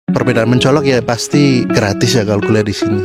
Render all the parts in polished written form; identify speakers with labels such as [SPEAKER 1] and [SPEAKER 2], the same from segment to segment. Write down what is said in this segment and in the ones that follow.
[SPEAKER 1] Perbedaan mencolok ya pasti gratis ya kalau kuliah di sini.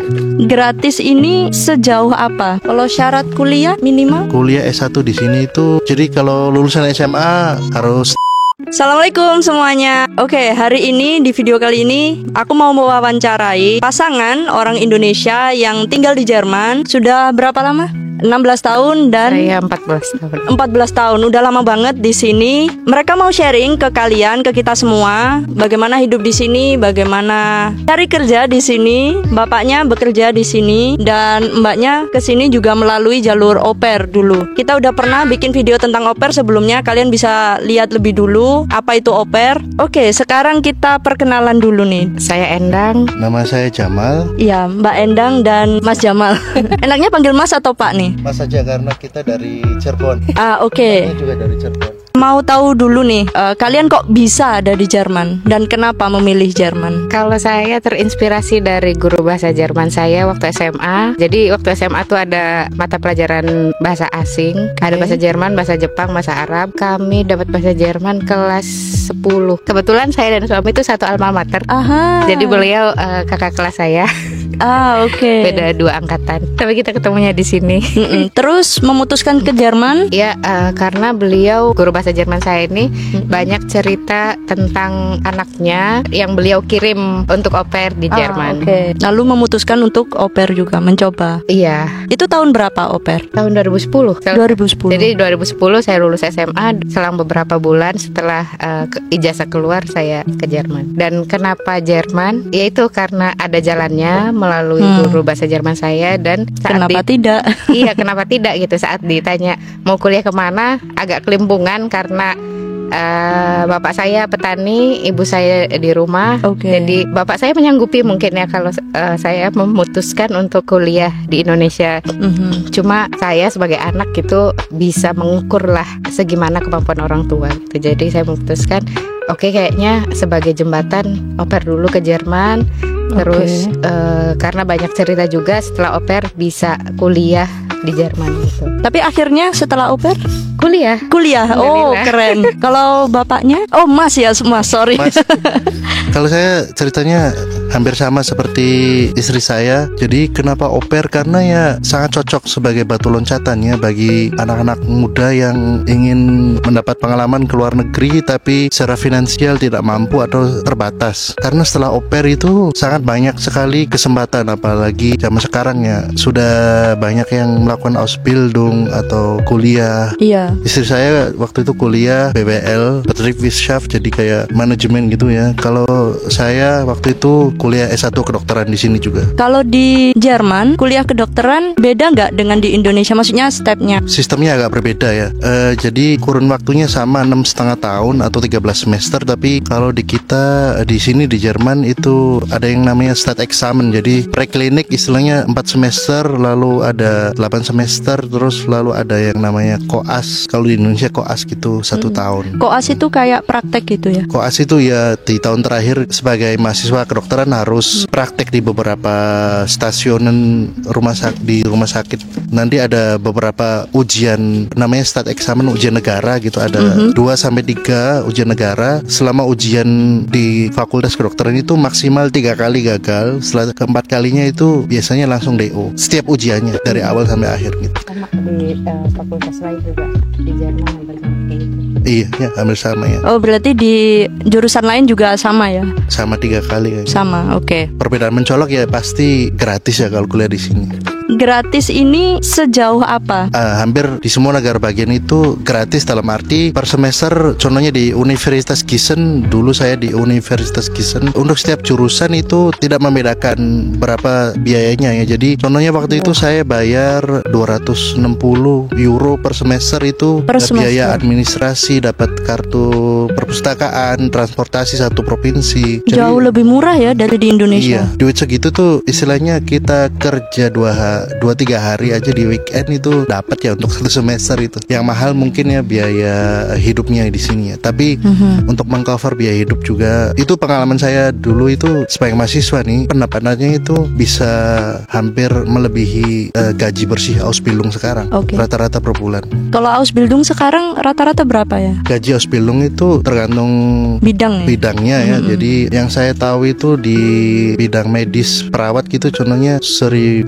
[SPEAKER 2] Gratis ini sejauh apa? Kalau syarat kuliah minimal?
[SPEAKER 1] Kuliah S1 di sini itu, jadi kalau lulusan SMA harus.
[SPEAKER 2] Assalamualaikum semuanya. Oke, hari ini di video kali ini aku mau mewawancarai pasangan orang Indonesia yang tinggal di Jerman. Sudah berapa lama? 16 tahun dan
[SPEAKER 3] saya 14 tahun.
[SPEAKER 2] 14 tahun, udah lama banget di sini. Mereka mau sharing ke kalian, ke kita semua, bagaimana hidup di sini, bagaimana cari kerja di sini. Bapaknya bekerja di sini dan mbaknya ke sini juga melalui jalur au pair dulu. Kita udah pernah bikin video tentang au pair sebelumnya, kalian bisa lihat lebih dulu apa itu au pair. Oke, sekarang kita perkenalan dulu nih.
[SPEAKER 3] Saya Endang.
[SPEAKER 1] Nama saya Jamal.
[SPEAKER 2] Iya, Mbak Endang dan Mas Jamal. Enaknya panggil Mas atau Pak nih?
[SPEAKER 1] Mas aja karena kita dari Cirebon.
[SPEAKER 2] Oke.
[SPEAKER 1] Saya juga dari Cirebon.
[SPEAKER 2] Mau tahu dulu nih, kalian kok bisa ada di Jerman dan kenapa memilih Jerman?
[SPEAKER 3] Kalau saya terinspirasi dari guru bahasa Jerman saya waktu SMA. Jadi waktu SMA tuh ada mata pelajaran bahasa asing, ada bahasa Jerman, bahasa Jepang, bahasa Arab. Kami dapat bahasa Jerman kelas 10. Kebetulan saya dan suami itu satu alma mater.
[SPEAKER 2] Aha.
[SPEAKER 3] Jadi beliau kakak kelas saya.
[SPEAKER 2] Oke.
[SPEAKER 3] Beda 2 angkatan. Tapi kita ketemunya di sini.
[SPEAKER 2] Terus memutuskan ke Jerman?
[SPEAKER 3] Ya, karena beliau guru bahasa Jerman saya ini banyak cerita tentang anaknya yang beliau kirim untuk au pair di Jerman.
[SPEAKER 2] Oke. Lalu memutuskan untuk au pair juga, mencoba.
[SPEAKER 3] Iya.
[SPEAKER 2] Itu tahun berapa au pair?
[SPEAKER 3] Tahun 2010.
[SPEAKER 2] 2010.
[SPEAKER 3] Jadi 2010 saya lulus SMA. Selang beberapa bulan setelah ijazah keluar saya ke Jerman. Dan kenapa Jerman? Yaitu karena ada jalannya melalui guru bahasa Jerman saya. Dan saat
[SPEAKER 2] kenapa tidak?
[SPEAKER 3] Iya, kenapa tidak gitu. Saat ditanya mau kuliah kemana, agak kelimpungan karena bapak saya petani, ibu saya di rumah. Jadi bapak saya menyanggupi mungkin ya kalau saya memutuskan untuk kuliah di Indonesia. Cuma saya sebagai anak gitu bisa mengukur lah segimana kemampuan orang tua gitu. Jadi saya memutuskan kayaknya sebagai jembatan au pair dulu ke Jerman. Terus karena banyak cerita juga setelah au pair bisa kuliah di Jerman gitu.
[SPEAKER 2] Tapi akhirnya setelah au pair
[SPEAKER 3] kuliah.
[SPEAKER 2] Oh, keren. Kalau bapaknya? Oh, Mas ya, Mas, sorry.
[SPEAKER 1] Mas. Kalau saya ceritanya hampir sama seperti istri saya. Jadi kenapa au pair? Karena ya sangat cocok sebagai batu loncatan ya bagi anak-anak muda yang ingin mendapat pengalaman ke luar negeri tapi secara finansial tidak mampu atau terbatas. Karena setelah au pair itu sangat banyak sekali kesempatan, apalagi zaman sekarang ya sudah banyak yang melakukan Ausbildung atau kuliah.
[SPEAKER 2] Iya.
[SPEAKER 1] Istri saya waktu itu kuliah BWL, Betriebswirtschaft, jadi kayak manajemen gitu ya. Kalau saya waktu itu kuliah S1 kedokteran di sini juga.
[SPEAKER 2] Kalau di Jerman kuliah kedokteran beda nggak dengan di Indonesia? Maksudnya stepnya?
[SPEAKER 1] Sistemnya agak berbeda ya. Jadi kurun waktunya sama 6,5 tahun atau 13 semester. Tapi kalau di kita di sini di Jerman itu ada yang namanya Staatsexamen. Jadi preklinik istilahnya 4 semester, lalu ada 8 semester, terus lalu ada yang namanya koas. Kalau di Indonesia koas gitu 1 tahun.
[SPEAKER 2] Koas itu kayak praktek gitu ya?
[SPEAKER 1] Koas itu ya di tahun terakhir sebagai mahasiswa kedokteran harus praktek di beberapa stasiunan rumah sakit. Nanti ada beberapa ujian namanya Staatsexamen, ujian negara gitu. Ada 2-3 ujian negara. Selama ujian di fakultas kedokteran itu maksimal 3 kali gagal. Setelah keempat kalinya itu biasanya langsung DO. Setiap ujiannya dari awal sampai akhir gitu.
[SPEAKER 3] Sama di fakultas lain juga di Jerman hampir sama kayak gitu.
[SPEAKER 1] Iya, ya, hampir sama ya.
[SPEAKER 2] Oh, berarti di jurusan lain juga sama ya?
[SPEAKER 1] Sama 3 kali kayaknya.
[SPEAKER 2] Sama, oke.
[SPEAKER 1] Perbedaan mencolok ya pasti gratis ya kalau kuliah di sini.
[SPEAKER 2] Gratis ini sejauh apa?
[SPEAKER 1] Hampir di semua negara bagian itu gratis dalam arti per semester. Contohnya di Universitas Gießen, dulu saya di Universitas Gießen, untuk setiap jurusan itu tidak membedakan berapa biayanya ya. Jadi contohnya waktu itu saya bayar 260 euro per semester itu
[SPEAKER 2] per semester.
[SPEAKER 1] Biaya administrasi, dapat kartu perpustakaan, transportasi satu provinsi.
[SPEAKER 2] Jauh lebih murah ya dari di Indonesia.
[SPEAKER 1] Iya, duit segitu tuh istilahnya kita kerja 2 2-3 hari aja di weekend itu dapat ya untuk 1 semester itu. Yang mahal mungkin ya biaya hidupnya di sini ya. Tapi untuk mengcover biaya hidup juga, itu pengalaman saya dulu itu sebagai mahasiswa nih, pendapatannya itu bisa hampir melebihi gaji bersih Ausbildung sekarang. Rata-rata per bulan.
[SPEAKER 2] Kalau Ausbildung sekarang rata-rata berapa ya?
[SPEAKER 1] Gaji Ausbildung itu tergantung bidangnya ya. Jadi yang saya tahu itu di bidang medis perawat gitu contohnya 1.000,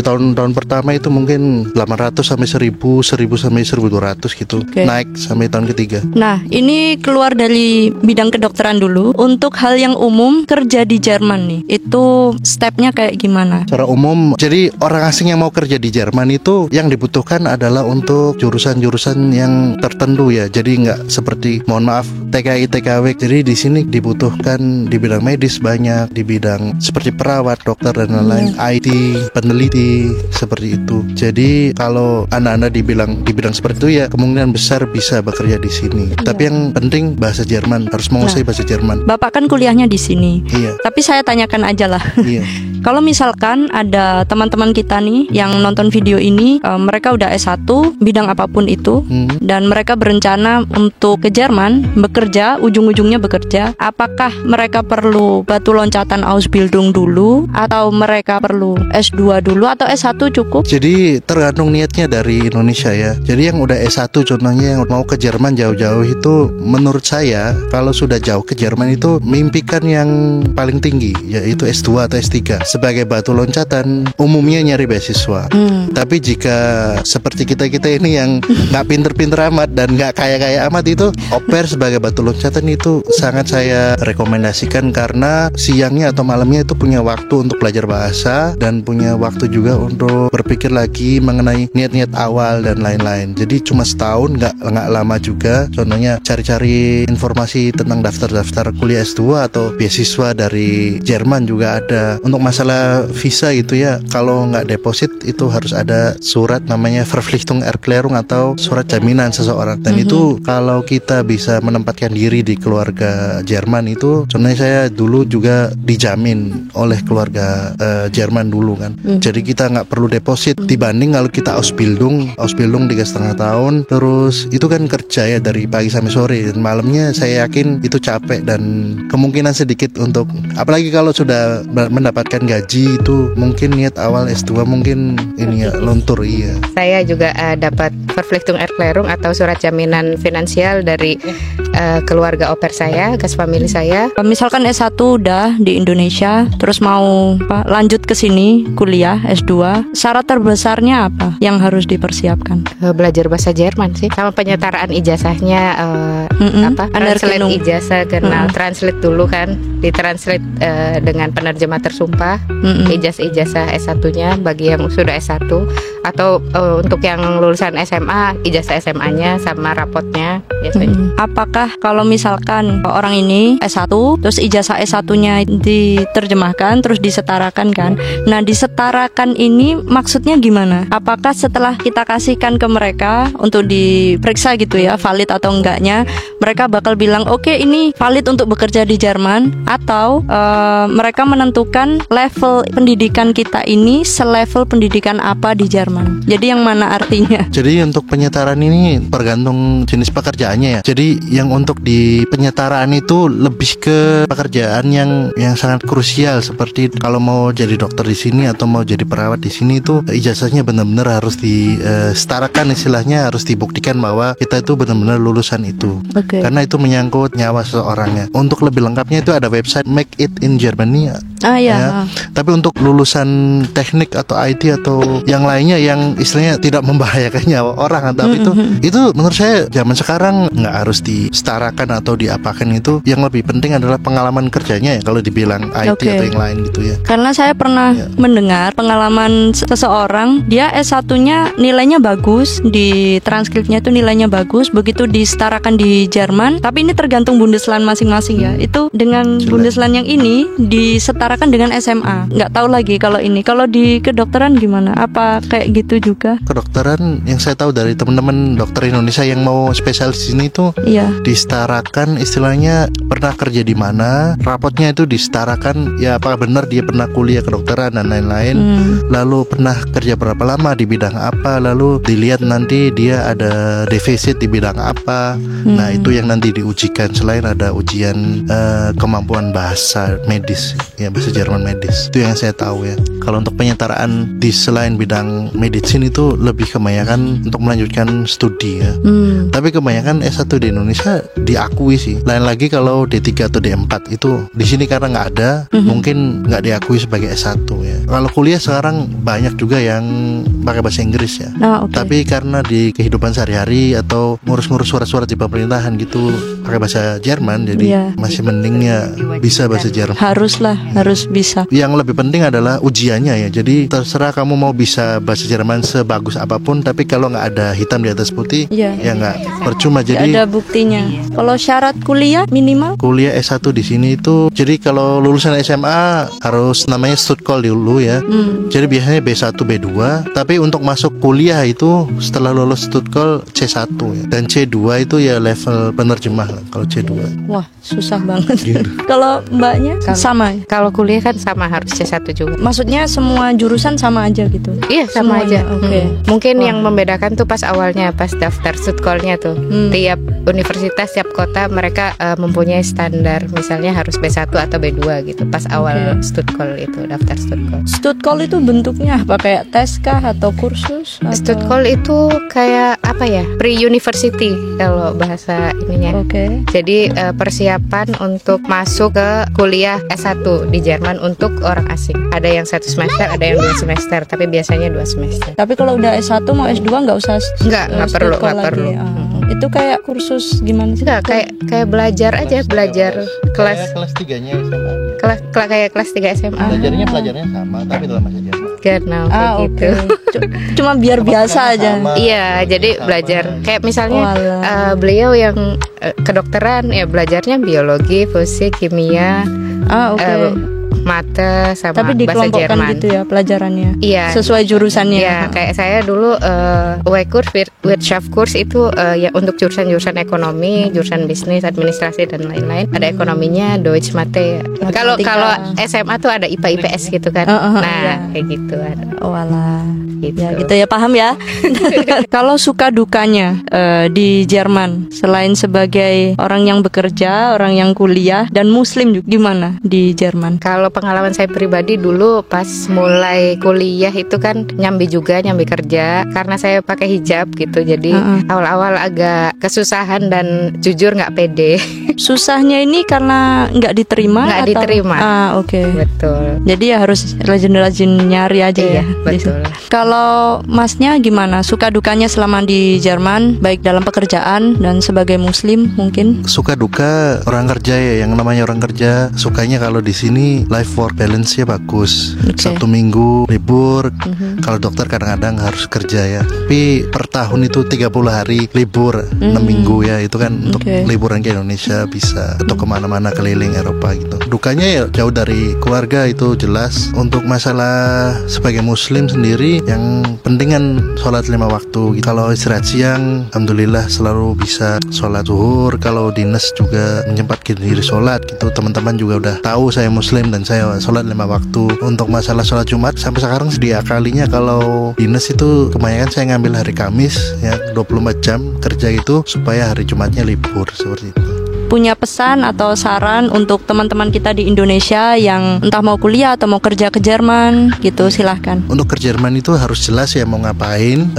[SPEAKER 1] tahun pertama itu mungkin 800 sampai 1.000, 1.000 sampai 1.200 gitu. Naik sampai tahun ketiga.
[SPEAKER 2] Nah, ini keluar dari bidang kedokteran dulu. Untuk hal yang umum kerja di Jerman nih, itu stepnya kayak gimana?
[SPEAKER 1] Secara umum, jadi orang asing yang mau kerja di Jerman itu yang dibutuhkan adalah untuk jurusan-jurusan yang tertentu ya. Jadi nggak seperti, mohon maaf, TKI, TKW. Jadi di sini dibutuhkan di bidang medis banyak, di bidang seperti perawat, dokter dan lain-lain, IT, peneliti, seperti itu. Jadi kalau anak-anak di bidang seperti itu ya kemungkinan besar bisa bekerja di sini. Tapi yang penting bahasa Jerman, harus menguasai bahasa Jerman.
[SPEAKER 2] Bapak kan kuliahnya di sini.
[SPEAKER 1] Iya.
[SPEAKER 2] Tapi saya tanyakan aja lah.
[SPEAKER 1] Iya.
[SPEAKER 2] Kalau misalkan ada teman-teman kita nih yang nonton video ini, mereka udah S1 bidang apapun itu, dan mereka berencana untuk ke Jerman bekerja, ujung-ujungnya bekerja, apakah mereka perlu batu loncatan Ausbildung dulu, atau mereka perlu S2 dulu, atau S1 cukup?
[SPEAKER 1] Jadi tergantung niatnya dari Indonesia ya. Jadi yang udah S1 contohnya yang mau ke Jerman jauh-jauh itu, menurut saya kalau sudah jauh ke Jerman itu mimpikan yang paling tinggi, yaitu S2 atau S3 sebagai batu loncatan. Umumnya nyari beasiswa. Tapi jika seperti kita ini yang nggak pinter-pinter amat dan nggak kaya-kaya amat, itu au pair sebagai batu loncatan itu sangat saya rekomendasikan, karena siangnya atau malamnya itu punya waktu untuk belajar bahasa dan punya waktu juga untuk berpikir lagi mengenai niat-niat awal dan lain-lain. Jadi cuma setahun, nggak lama juga. Contohnya cari-cari informasi tentang daftar-daftar kuliah S2 atau beasiswa dari Jerman juga ada. Untuk masalah visa gitu ya, kalau nggak deposit itu harus ada surat namanya Verpflichtungserklärung atau surat jaminan seseorang. Dan itu kalau kita bisa menempatkan diri di keluarga Jerman itu, contohnya saya dulu juga dijamin oleh keluarga Jerman dulu kan. Jadi kita nggak perlu deposit, dibanding kalau kita Ausbildung 3,5 tahun, terus itu kan kerja ya dari pagi sampai sore, dan malamnya saya yakin itu capek dan kemungkinan sedikit untuk, apalagi kalau sudah mendapatkan gaji itu mungkin niat awal S2 mungkin ini ya luntur. Iya.
[SPEAKER 3] Saya juga dapat Verpflichtungserklärung atau surat jaminan finansial dari keluarga au pair saya, Gastfamily saya.
[SPEAKER 2] Misalkan S1 udah di Indonesia, terus mau lanjut ke sini kuliah S2, syarat terbesarnya apa yang harus dipersiapkan?
[SPEAKER 3] Belajar bahasa Jerman sih, sama penyetaraan ijazahnya, translate ijazah, kenal translate dulu kan, ditranslate dengan penerjemah tersumpah, ijazah S1-nya bagi yang sudah S1, atau untuk yang lulusan SMA, ijazah SMA-nya sama rapotnya biasanya.
[SPEAKER 2] Apakah kalau misalkan orang ini S1 terus ijazah S1-nya diterjemahkan terus disetarakan kan? Nah, disetarakan ini maksudnya gimana? Apakah setelah kita kasihkan ke mereka untuk diperiksa gitu ya, valid atau enggaknya, mereka bakal bilang oke, ini valid untuk bekerja di Jerman, atau mereka menentukan level pendidikan kita ini selevel pendidikan apa di Jerman? Jadi yang mana artinya?
[SPEAKER 1] Jadi untuk penyetaraan ini tergantung jenis pekerjaannya ya. Jadi yang untuk di penyetaraan itu lebih ke pekerjaan yang sangat krusial, seperti kalau mau jadi dokter di sini atau mau jadi perawat di sini itu ijazahnya benar-benar harus disetarakan, istilahnya harus dibuktikan bahwa kita itu benar-benar lulusan itu. Karena itu menyangkut nyawa seseorangnya. Untuk lebih lengkapnya itu ada website Make It in Germany ya. Tapi untuk lulusan teknik atau IT atau yang lainnya yang istilahnya tidak membahayakan nyawa orang, tapi itu menurut saya zaman sekarang nggak harus disetarakan atau diapakan. Itu yang lebih penting adalah pengalaman kerjanya ya, kalau dibilang IT atau yang lain gitu ya.
[SPEAKER 2] Karena saya pernah mendengar pengalaman seseorang, dia S1-nya nilainya bagus, di transkripnya itu nilainya bagus, begitu disetarakan di Jerman, tapi ini tergantung Bundesland masing-masing ya. Itu dengan Bundesland yang ini disetarakan disetarakan dengan SMA. Nggak tahu lagi kalau ini. Kalau di kedokteran gimana? Apa kayak gitu juga?
[SPEAKER 1] Kedokteran yang saya tahu dari teman-teman dokter Indonesia yang mau spesialis di sini itu
[SPEAKER 2] Iya.
[SPEAKER 1] disetarakan, istilahnya pernah kerja di mana, rapotnya itu disetarakan ya apakah benar dia pernah kuliah kedokteran dan lain-lain. Lalu pernah kerja berapa lama di bidang apa, lalu dilihat nanti dia ada defisit di bidang apa. Nah, itu yang nanti diujikan selain ada ujian kemampuan bahasa medis, ya bahasa Jerman medis. Itu yang saya tahu ya. Kalau untuk penyetaraan di selain bidang medicine itu lebih kebanyakan untuk melanjutkan studi ya. Tapi kebanyakan S1 di Indonesia diakui sih. Lain lagi kalau D3 atau D4 itu di sini karena nggak ada, mungkin nggak diakui sebagai S1 ya. Kalau kuliah sekarang banyak juga yang pakai bahasa Inggris ya. Tapi karena di kehidupan sehari-hari atau ngurus-ngurus surat-surat di pemerintahan gitu pakai bahasa Jerman, jadi masih mendingnya bisa bahasa Jerman.
[SPEAKER 2] Harus bisa.
[SPEAKER 1] Yang lebih penting adalah ujiannya ya. Jadi terserah kamu mau bisa bahasa Jerman sebagus apapun, tapi kalau nggak ada hitam di atas putih, ya nggak percuma. Jadi
[SPEAKER 2] ada buktinya. Kalau syarat kuliah minimal?
[SPEAKER 1] Kuliah S1 di sini itu, jadi kalau lulusan SMA harus namanya Stuttgart dulu ya. Jadi biasanya B1, B2. Tapi untuk masuk kuliah itu setelah lulus Stuttgart C1 ya. Dan C2 itu ya level penerjemah lah kalau C2.
[SPEAKER 2] Wah, susah banget. Kalau mbaknya sama?
[SPEAKER 3] Kalau kuliah kan sama, harus C1 juga.
[SPEAKER 2] Maksudnya semua jurusan sama aja gitu?
[SPEAKER 3] Iya, sama
[SPEAKER 2] semuanya
[SPEAKER 3] aja. Mungkin yang membedakan tuh pas awalnya, pas daftar Stuttgart-nya tuh. Tiap universitas, tiap kota mereka mempunyai standar, misalnya harus B1 atau B2 gitu. Pas awal Stuttgart itu, daftar Stuttgart.
[SPEAKER 2] Stuttgart itu bentuknya apa? Kayak tes kah atau kursus?
[SPEAKER 3] Stuttgart itu kayak apa ya? Pre-university kalau bahasa ininya. Jadi persiapan untuk masuk ke kuliah S1 di Jerman untuk orang asing. Ada yang 1 semester, ada yang 2 semester, tapi biasanya 2 semester.
[SPEAKER 2] Tapi kalau udah S1 mau S2 nggak usah?
[SPEAKER 3] Nggak perlu.
[SPEAKER 2] Itu kayak kursus gimana sih?
[SPEAKER 3] Enggak, kayak belajar aja, belajar kelas
[SPEAKER 1] 3-nya SMA.
[SPEAKER 3] Kayak kelas 3 SMA.
[SPEAKER 1] Pelajarannya sama, tapi dalam bahasa Jerman.
[SPEAKER 3] Kayak gitu.
[SPEAKER 2] Cuma biar biasa aja.
[SPEAKER 3] Iya, jadi belajar kayak misalnya beliau yang kedokteran ya belajarnya biologi, fisik, kimia, mate sama
[SPEAKER 2] tapi
[SPEAKER 3] bahasa Jerman
[SPEAKER 2] gitu ya pelajarannya.
[SPEAKER 3] Iya.
[SPEAKER 2] Sesuai jurusannya.
[SPEAKER 3] Iya, kayak saya dulu Wirtschaftskurs itu ya untuk jurusan-jurusan ekonomi, jurusan bisnis, administrasi dan lain-lain. Ada ekonominya, Deutsch, mate. Kalau SMA tuh ada IPA IPS gitu kan. Kayak gitu ada. Gitu.
[SPEAKER 2] Ya gitu ya, paham ya. Kalau suka dukanya di Jerman selain sebagai orang yang bekerja, orang yang kuliah dan muslim juga, gimana di Jerman?
[SPEAKER 3] Kalau pengalaman saya pribadi dulu pas mulai kuliah itu kan nyambi kerja karena saya pakai hijab gitu. Jadi awal-awal agak kesusahan dan jujur nggak pede.
[SPEAKER 2] Susahnya ini karena nggak diterima?
[SPEAKER 3] Nggak diterima. Betul.
[SPEAKER 2] Jadi ya harus rajin-rajin nyari aja ya.
[SPEAKER 3] Betul.
[SPEAKER 2] Kalau masnya gimana? Suka dukanya selama di Jerman, baik dalam pekerjaan dan sebagai muslim mungkin?
[SPEAKER 1] Suka duka orang kerja ya, yang namanya orang kerja sukanya kalau di sini life work balance-nya bagus. Sabtu Minggu libur. Kalau dokter kadang-kadang harus kerja ya. Tapi per tahun itu 30 hari libur, 6 minggu ya. Itu kan untuk liburan ke Indonesia bisa, atau kemana-mana keliling Eropa gitu. Dukanya ya jauh dari keluarga itu jelas. Untuk masalah sebagai muslim sendiri, yang penting kan sholat 5 waktu. Kalau istirahat siang, alhamdulillah selalu bisa sholat zuhur. Kalau dinas juga menyempatkan diri sholat gitu. Teman-teman juga udah tahu saya muslim dan saya sholat 5 waktu. Untuk masalah sholat Jumat sampai sekarang kalinya kalau dinas itu kebanyakan saya ngambil hari Kamis ya, 24 jam kerja itu supaya hari Jumatnya libur seperti itu.
[SPEAKER 2] Punya pesan atau saran untuk teman-teman kita di Indonesia yang entah mau kuliah atau mau kerja ke Jerman gitu, silahkan.
[SPEAKER 1] Untuk ke Jerman itu harus jelas ya mau ngapain.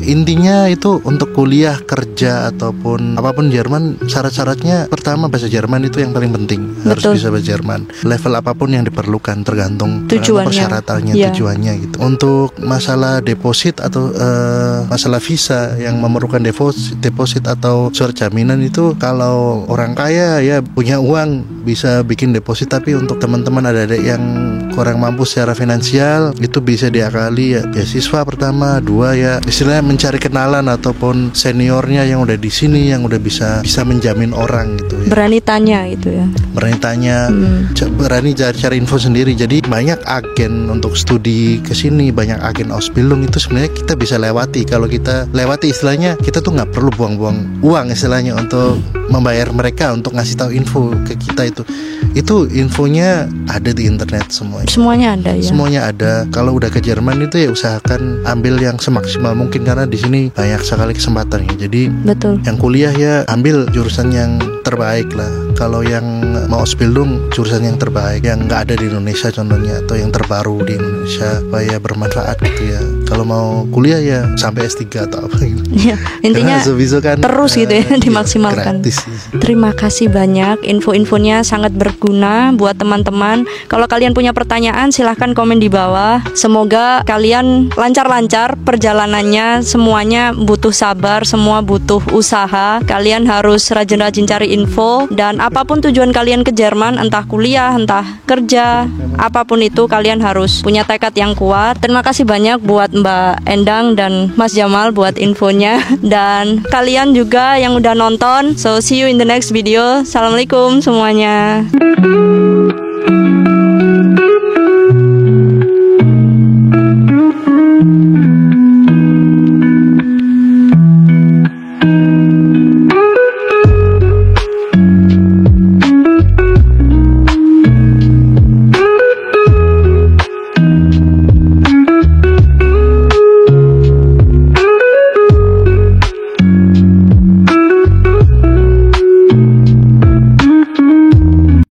[SPEAKER 1] Intinya itu untuk kuliah, kerja ataupun apapun Jerman, syarat-syaratnya pertama bahasa Jerman itu yang paling penting. Harus bisa bahasa Jerman. Level apapun yang diperlukan tergantung persyaratannya, tujuannya gitu. Untuk masalah deposit atau masalah visa yang memerlukan deposit atau surat jaminan itu, kalau orang kaya ya punya uang bisa bikin deposit, tapi untuk teman-teman adik-adik yang kurang mampu secara finansial, itu bisa diakali ya beasiswa pertama, 2 ya istilahnya mencari kenalan ataupun seniornya yang udah di sini, yang udah bisa menjamin orang gitu ya.
[SPEAKER 2] Berani tanya gitu ya.
[SPEAKER 1] Berani tanya, berani cari info sendiri. Jadi banyak agen untuk studi ke sini, banyak agen Ausbildung itu sebenarnya kita bisa lewati. Kalau kita lewati istilahnya, kita tuh nggak perlu buang-buang uang istilahnya untuk membayar mereka untuk ngasih tahu info ke kita. Itu infonya ada di internet
[SPEAKER 2] semuanya ada ya.
[SPEAKER 1] Semuanya ada. Kalau udah ke Jerman itu ya usahakan ambil yang semaksimal mungkin, karena di sini banyak sekali kesempatan ya. Jadi
[SPEAKER 2] betul,
[SPEAKER 1] yang kuliah ya ambil jurusan yang terbaik lah. Kalau yang mau Ausbildung, jurusan yang terbaik yang nggak ada di Indonesia contohnya, atau yang terbaru di Indonesia supaya bermanfaat gitu ya. Kalau mau kuliah ya sampai S3 atau apa gitu.
[SPEAKER 2] Ya, intinya
[SPEAKER 1] kan,
[SPEAKER 2] terus gitu ya dimaksimalkan.
[SPEAKER 1] Gratis.
[SPEAKER 2] Terima kasih banyak, info-infonya sangat berguna buat teman-teman. Kalau kalian punya pertanyaan silahkan komen di bawah. Semoga kalian lancar-lancar perjalanannya. Semuanya butuh sabar, semua butuh usaha. Kalian harus rajin-rajin cari info. Dan apapun tujuan kalian ke Jerman, entah kuliah, entah kerja, apapun itu kalian harus punya tekad yang kuat. Terima kasih banyak buat Mbak Endang dan Mas Jamal buat infonya. Dan kalian juga yang udah nonton. So see you in the next video. Assalamualaikum semuanya.